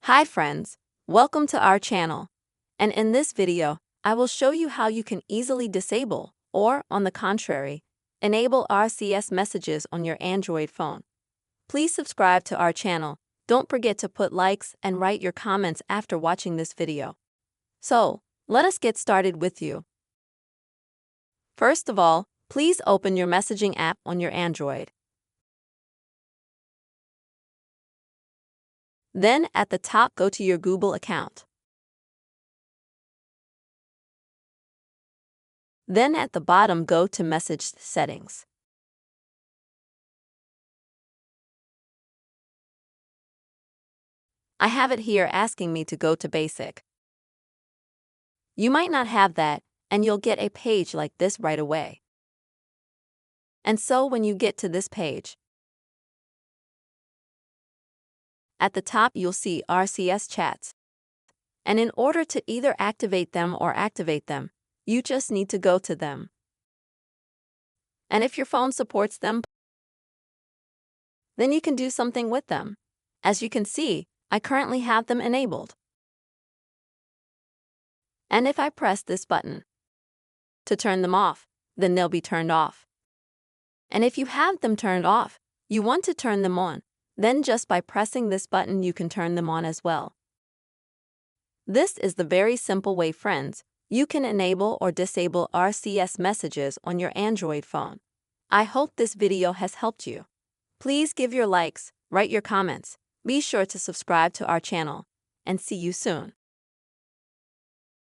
Hi friends, welcome to our channel. And in this video, I will show you how you can easily disable, or on the contrary, enable RCS messages on your Android phone. Please subscribe to our channel. Don't forget to put likes and write your comments after watching this video. So, let us get started with you. First of all, please open your messaging app on your Android. Then at the top, go to your Google account. Then at the bottom, go to Message Settings. I have it here asking me to go to Basic. You might not have that, and you'll get a page like this right away. And so when you get to this page, at the top you'll see RCS chats. And in order to either activate them or activate them, you just need to go to them. And if your phone supports them, then you can do something with them. As you can see, I currently have them enabled. And if I press this button to turn them off, then they'll be turned off. And if you have them turned off, you want to turn them on, then just by pressing this button you can turn them on as well. This is the very simple way, friends, you can enable or disable RCS messages on your Android phone. I hope this video has helped you. Please give your likes, write your comments, be sure to subscribe to our channel, and see you soon.